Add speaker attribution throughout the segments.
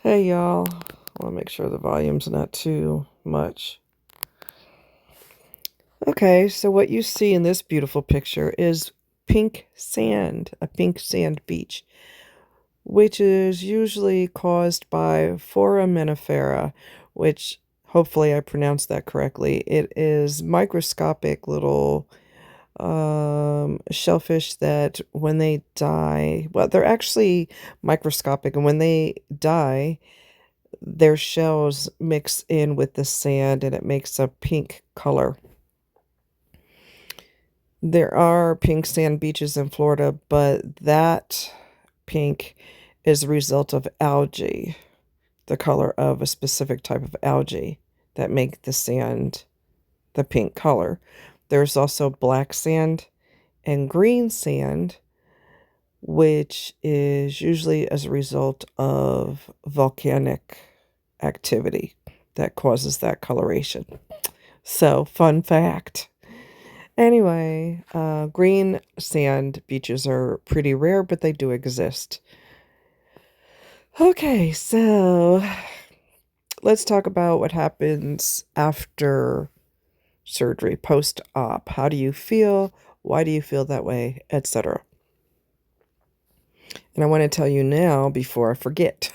Speaker 1: Hey y'all, I want to make sure the volume's not too much. Okay, so what you see in this beautiful picture is pink sand, a pink sand beach, which is usually caused by foraminifera, which hopefully I pronounced that correctly. It is microscopic little shellfish that when they die, well, they're actually microscopic, and when they die, their shells mix in with the sand and it makes a pink color. There are pink sand beaches in Florida, but that pink is a result of algae, the color of a specific type of algae that make the sand the pink color. There's also black sand and green sand, which is usually as a result of volcanic activity that causes that coloration. So, fun fact. Anyway, green sand beaches are pretty rare, but they do exist. Okay, so let's talk about what happens after surgery, post-op. How do you feel? Why do you feel that way? Etc. And I want to tell you now before I forget.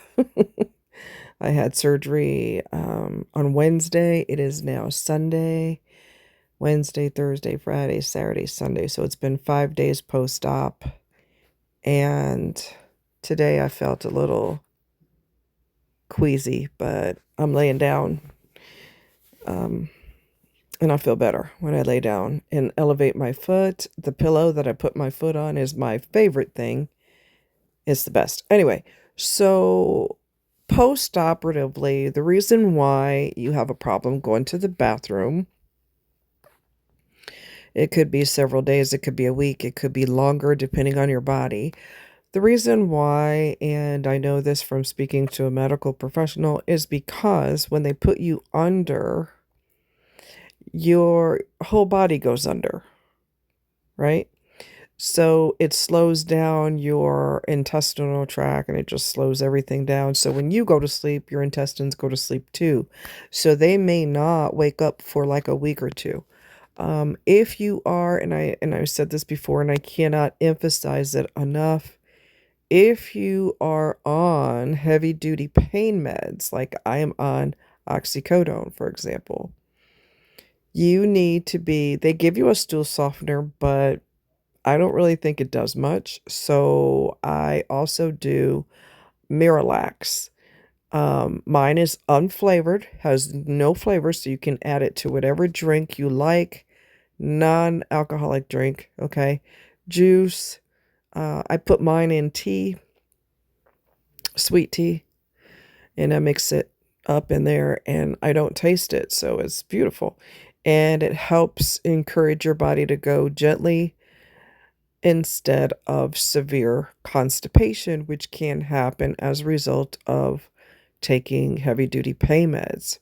Speaker 1: I had surgery on Wednesday. It is now Sunday. Wednesday, Thursday, Friday, Saturday, Sunday. So it's been 5 days post-op. And today I felt a little queasy, but I'm laying down. And I feel better when I lay down and elevate my foot. The pillow that I put my foot on is my favorite thing. It's the best. Anyway, so post-operatively, the reason why you have a problem going to the bathroom, it could be several days, it could be a week, it could be longer depending on your body. The reason why, and I know this from speaking to a medical professional, is because when they put you under, your whole body goes under, right? So it slows down your intestinal tract and it just slows everything down. So when you go to sleep, your intestines go to sleep too. So they may not wake up for like a week or two. If you are, and I've said this before and I cannot emphasize it enough, if you are on heavy duty pain meds, like I am on oxycodone, for example, you need to be, they give you a stool softener, but I don't really think it does much. So I also do Miralax. Mine is unflavored, has no flavor, so you can add it to whatever drink you like. Non-alcoholic drink, okay? Juice. I put mine in tea, sweet tea, and I mix it up in there and I don't taste it, so it's beautiful. And it helps encourage your body to go gently instead of severe constipation, which can happen as a result of taking heavy duty pain meds.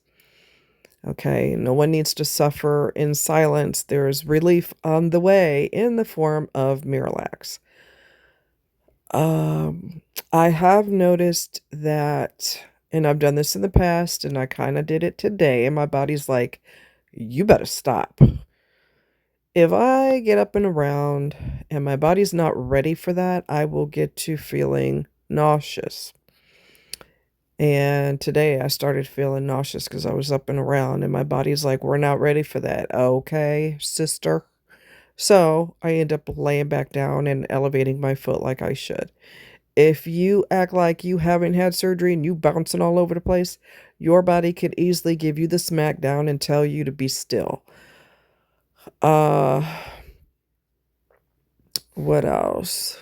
Speaker 1: Okay, no one needs to suffer in silence. There is relief on the way in the form of Miralax. I have noticed that, and I've done this in the past, and I kind of did it today, and my body's like, you better stop. If I get up and around and my body's not ready for that, I will get to feeling nauseous. And today I started feeling nauseous because I was up and around, and my body's like, we're not ready for that. Okay, sister. So I end up laying back down and elevating my foot like I should. If you act like you haven't had surgery and you bouncing all over the place, your body could easily give you the smackdown and tell you to be still. Uh, what else?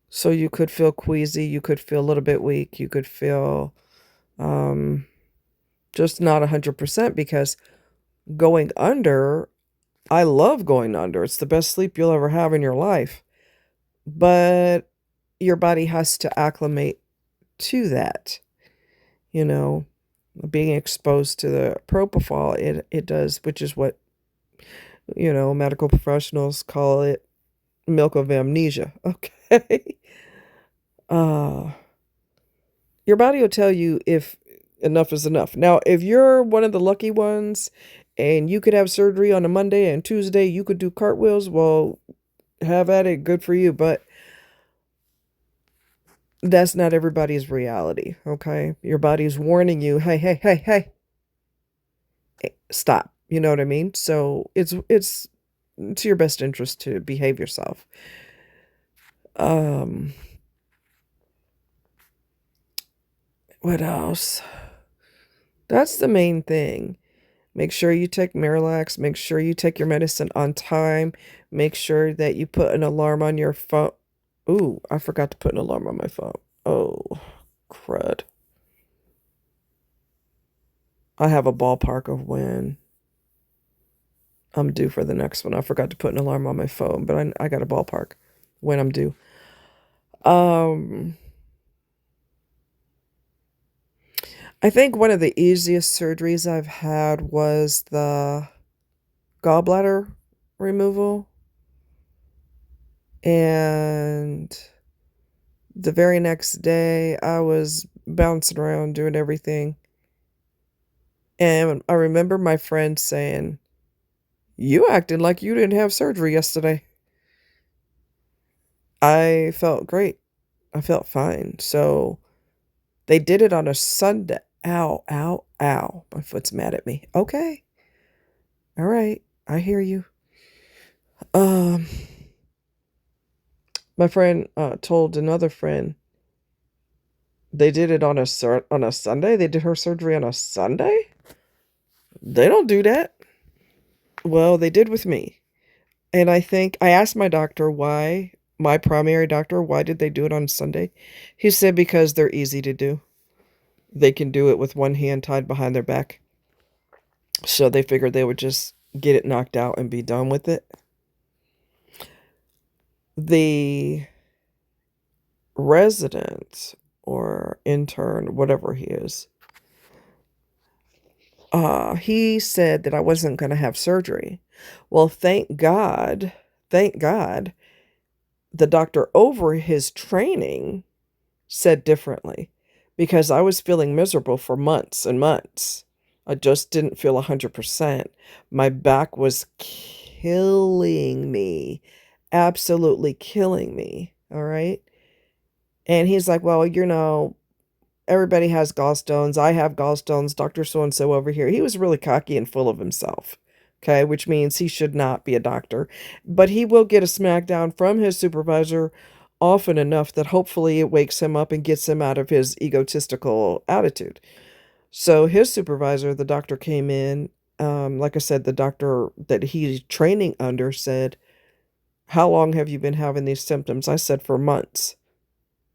Speaker 1: So you could feel queasy, you could feel a little bit weak, you could feel um, just not 100% because going under, I love going under. It's the best sleep you'll ever have in your life. But your body has to acclimate to that, you know, being exposed to the propofol, it does, which is what, medical professionals call it milk of amnesia. Okay. Uh, Your body will tell you if enough is enough. Now, if you're one of the lucky ones and you could have surgery on a Monday and Tuesday you could do cartwheels, well, have at it, good for you. But that's not everybody's reality, okay? Your body's warning you, hey, hey, hey, hey, stop. You know what I mean? So it's to your best interest to behave yourself. Um, what else? That's the main thing. Make sure you take Miralax. Make sure you take your medicine on time. Make sure that you put an alarm on your phone. Ooh, I forgot to put an alarm on my phone. Oh, crud. I have a ballpark of when I'm due for the next one. I forgot to put an alarm on my phone, but I got a ballpark when I'm due. Um, I think one of the easiest surgeries I've had was the gallbladder removal. And the very next day, I was bouncing around doing everything. And I remember my friend saying, "You acted like you didn't have surgery yesterday." I felt great. I felt fine. So they did it on a Sunday. Ow, ow, ow. My foot's mad at me. Okay. All right. I hear you. Um, my friend told another friend they did it on a Sunday. They did her surgery on a Sunday. They don't do that. Well, they did with me. And I think I asked my doctor why, my primary doctor, why did they do it on Sunday? He said because they're easy to do. They can do it with one hand tied behind their back. So they figured they would just get it knocked out and be done with it. The resident or intern, whatever he is, he said that I wasn't going to have surgery. Well, thank God, the doctor over his training said differently because I was feeling miserable for months and months. I just didn't feel 100%. My back was killing me, absolutely killing me. All right. And he's like, well, everybody has gallstones. I have gallstones. Dr. So and so over here. He was really cocky and full of himself. Okay, which means he should not be a doctor. But he will get a smackdown from his supervisor often enough that hopefully it wakes him up and gets him out of his egotistical attitude. So his supervisor, the doctor, came in. Like I said, the doctor that he's training under said, how long have you been having these symptoms? I said, for months.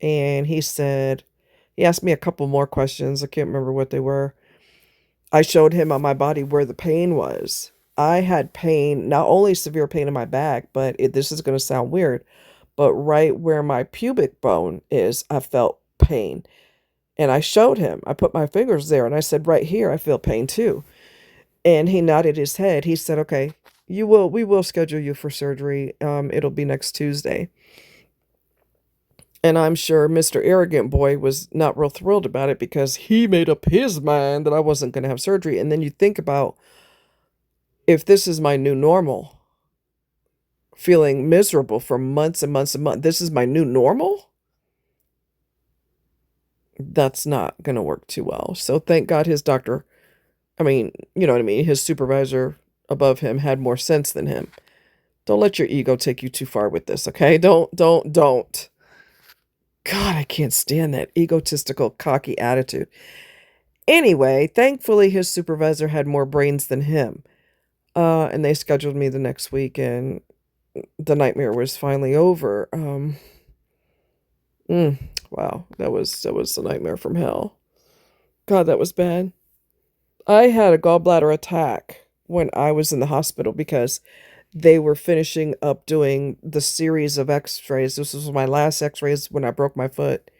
Speaker 1: And he asked me a couple more questions. I can't remember what they were. I showed him on my body where the pain was. I had pain, not only severe pain in my back, but this is going to sound weird, but right where my pubic bone is, I felt pain. And I showed him. I put my fingers there and I said, right here, I feel pain too. And he nodded his head. He said, okay, we will schedule you for surgery. It'll be next Tuesday. And I'm sure Mr. Arrogant Boy was not real thrilled about it because he made up his mind that I wasn't going to have surgery. And then you think about, if this is my new normal, feeling miserable for months and months and months, this is my new normal? That's not going to work too well. So thank God his doctor, I mean, you know what I mean, his supervisor above him had more sense than him. Don't let your ego take you too far with this, okay? Don't. God, I can't stand that egotistical, cocky attitude. Anyway, thankfully his supervisor had more brains than him. And they scheduled me the next week and the nightmare was finally over. Mm, wow, that was a nightmare from hell. God, that was bad. I had a gallbladder attack when I was in the hospital because they were finishing up doing the series of x-rays. This was my last x-rays when I broke my foot,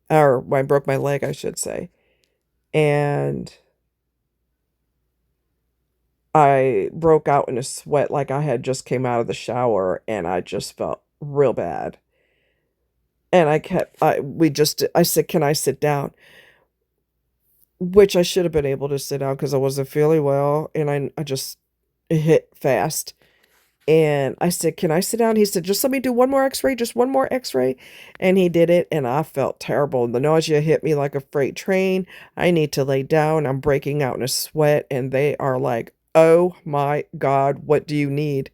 Speaker 1: or when I broke my leg, I should say. And I broke out in a sweat like I had just came out of the shower and I just felt real bad. And I said, can I sit down? Which I should have been able to sit down because I wasn't feeling well. And I just hit fast. And I said, can I sit down? He said, just let me do one more x-ray, just one more x-ray. And he did it. And I felt terrible. The nausea hit me like a freight train. I need to lay down. I'm breaking out in a sweat. And they are like, oh my God, what do you need?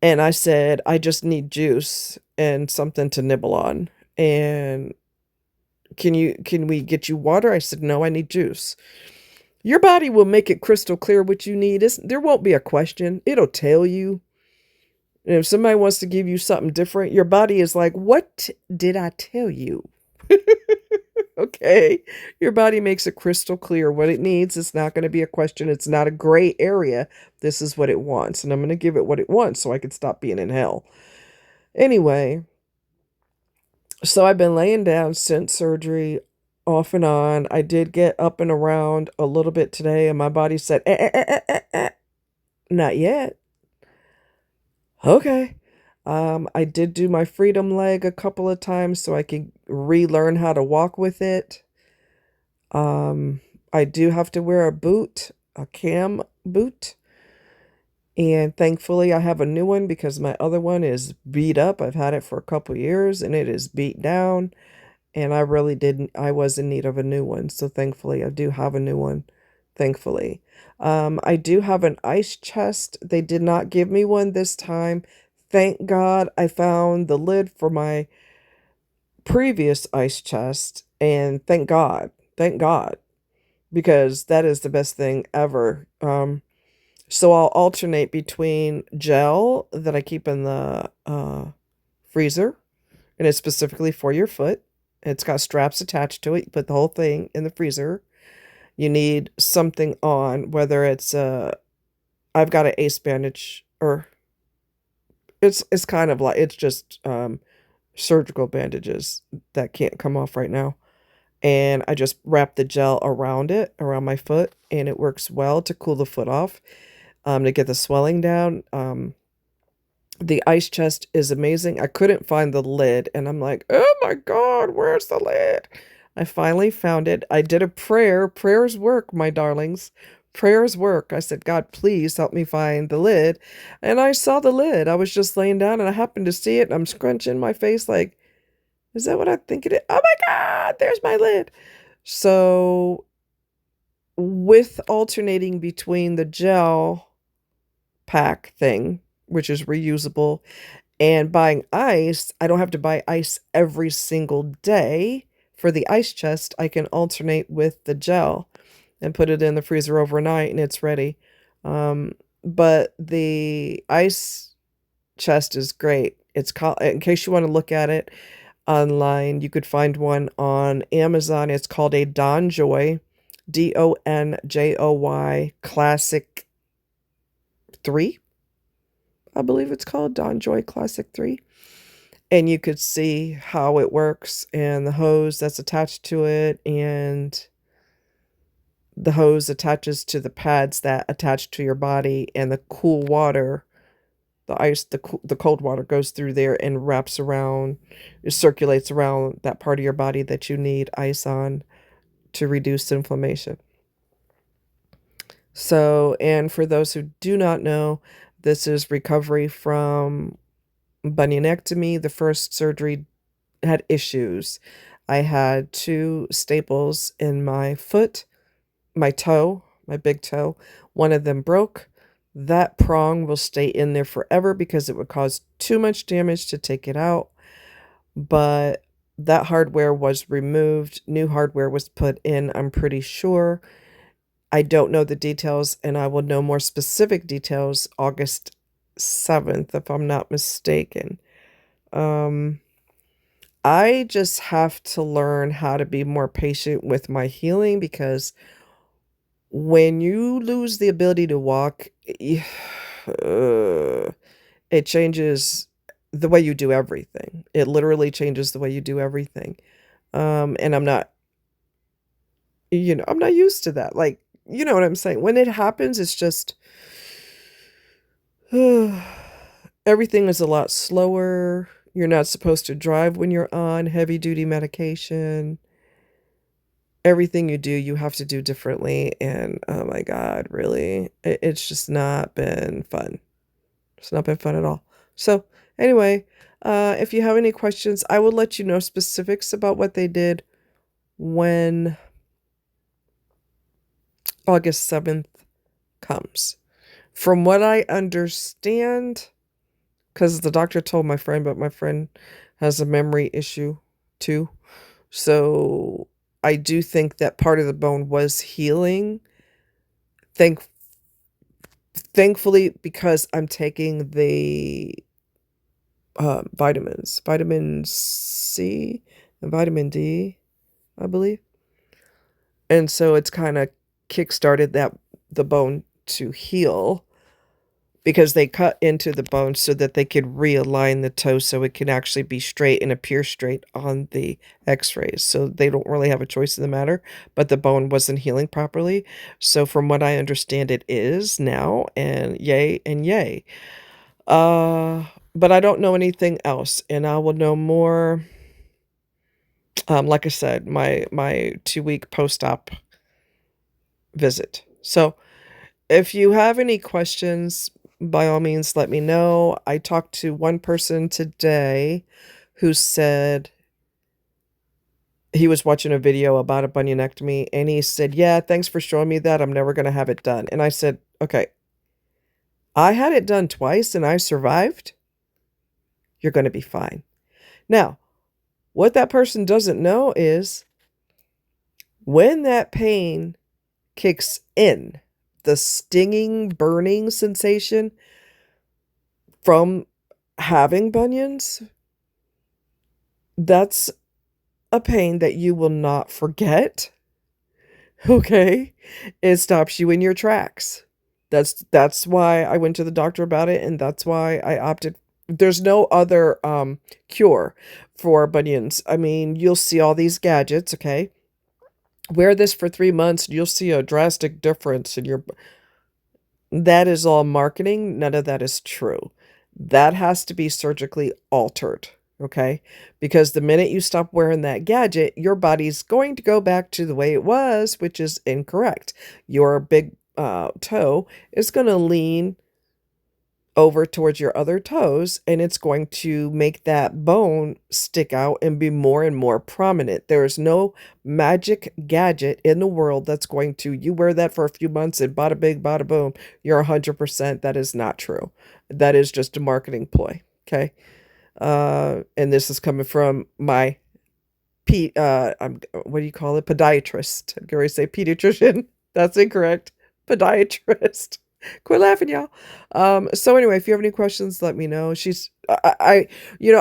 Speaker 1: And I said, I just need juice and something to nibble on. And can we get you water? I said, no, I need juice. Your body will make it crystal clear what you need. There won't be a question. It'll tell you. And if somebody wants to give you something different, your body is like, what did I tell you? Okay. Your body makes it crystal clear what it needs. It's not going to be a question. It's not a gray area. This is what it wants. And I'm going to give it what it wants so I can stop being in hell. Anyway, so I've been laying down since surgery, off and on. I did get up and around a little bit today, and my body said, not yet. Okay. I did do my freedom leg a couple of times so I could relearn how to walk with it. Um, I do have to wear a boot, a cam boot. And thankfully, I have a new one because my other one is beat up. I've had it for a couple years and it is beat down. And I was in need of a new one. So thankfully, I do have a new one. Thankfully. I do have an ice chest. They did not give me one this time. Thank God I found the lid for my previous ice chest. And thank God, because that is the best thing ever. So I'll alternate between gel that I keep in the freezer, and it's specifically for your foot. It's got straps attached to it. You put the whole thing in the freezer. You need something on, whether it's I've got an ace bandage, or it's kind of like, it's just surgical bandages that can't come off right now. And I just wrap the gel around it, around my foot, and it works well to cool the foot off, to get the swelling down. The ice chest is amazing. I couldn't find the lid, and I'm like, oh my God, where's the lid? I finally found it. I did a prayer. Prayers work, my darlings. Prayers work. I said, God, please help me find the lid. And I saw the lid. I was just laying down and I happened to see it, and I'm scrunching my face like, is that what I think it is? Oh my God, there's my lid. So, with alternating between the gel pack thing, which is reusable, and buying ice, I don't have to buy ice every single day. For the ice chest, I can alternate with the gel and put it in the freezer overnight and it's ready. But the ice chest is great. It's called, in case you want to look at it online, you could find one on Amazon. It's called a Donjoy, Donjoy Classic 3. I believe it's called Donjoy Classic 3. And you could see how it works, and the hose that's attached to it, and the hose attaches to the pads that attach to your body, and the cool water, the cold water goes through there and wraps around, it circulates around that part of your body that you need ice on to reduce inflammation. So, and for those who do not know, this is recovery from bunionectomy. The first surgery had issues. I had 2 staples in my foot, my toe, my big toe. One of them broke. That prong will stay in there forever because it would cause too much damage to take it out. But that hardware was removed. New hardware was put in, I'm pretty sure. I don't know the details, and I will know more specific details August 7th, if I'm not mistaken. I just have to learn how to be more patient with my healing, because when you lose the ability to walk, it changes the way you do everything. It literally changes the way you do everything. And I'm not used to that. Like, you know what I'm saying? When it happens, it's just everything is a lot slower. You're not supposed to drive when you're on heavy duty medication. Everything you do, you have to do differently. And oh my God, really, it's just not been fun. It's not been fun at all. So, anyway, if you have any questions, I will let you know specifics about what they did when August 7th comes. From what I understand, because the doctor told my friend, but my friend has a memory issue too. So I do think that part of the bone was healing. Thank Thankfully, because I'm taking the vitamins, vitamin C and vitamin D, I believe. And so it's kind of kick-started the bone to heal because they cut into the bone so that they could realign the toe so it can actually be straight and appear straight on the x-rays. So they don't really have a choice in the matter, but the bone wasn't healing properly. So from what I understand, it is now, and yay and yay. But I don't know anything else, and I will know more. Like I said, my 2-week post-op visit. So if you have any questions, by all means, let me know. I talked to one person today who said he was watching a video about a bunionectomy, and he said, yeah, thanks for showing me that. I'm never going to have it done. And I said, okay, I had it done twice and I survived. You're going to be fine. Now, what that person doesn't know is when that pain kicks in, the stinging, burning sensation from having bunions, that's a pain that you will not forget. Okay? It stops you in your tracks. That's why I went to the doctor about it, and that's why I opted. There's no other cure for bunions. I mean, you'll see all these gadgets, okay? Wear this for 3 months and you'll see a drastic difference in your. That is all marketing. None of that is true. That has to be surgically altered, okay? Because the minute you stop wearing that gadget, your body's going to go back to the way it was, which is incorrect. Your big toe is going to lean over towards your other toes, and it's going to make that bone stick out and be more and more prominent. There is no magic gadget in the world that's going to, you wear that for a few months and bada big, bada boom, you're 100%. That is not true. That is just a marketing ploy, okay? And this is coming from my what do you call it? Podiatrist. I'm going to say pediatrician. That's incorrect. Podiatrist. Quit laughing, y'all. So anyway, if you have any questions, let me know. I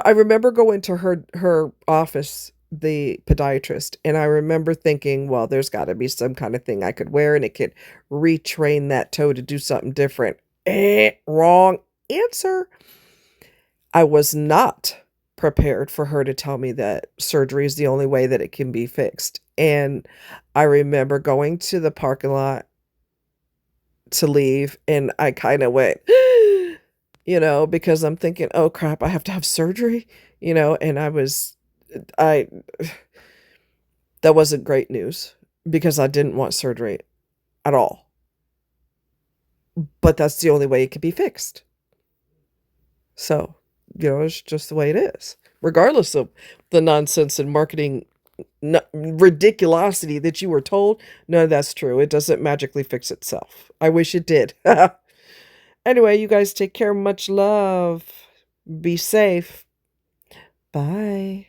Speaker 1: remember going to her office, the podiatrist, and I remember thinking, well, there's got to be some kind of thing I could wear and it could retrain that toe to do something different. Wrong answer. I was not prepared for her to tell me that surgery is the only way that it can be fixed. And I remember going to the parking lot to leave, and I kind of went, because I'm thinking, oh crap, I have to have surgery, and I, that wasn't great news because I didn't want surgery at all. But that's the only way it could be fixed. So, it's just the way it is. Regardless of the nonsense and marketing ridiculosity that you were told, no, that's true. It doesn't magically fix itself. I wish it did. Anyway, you guys take care. Much love. Be safe. Bye.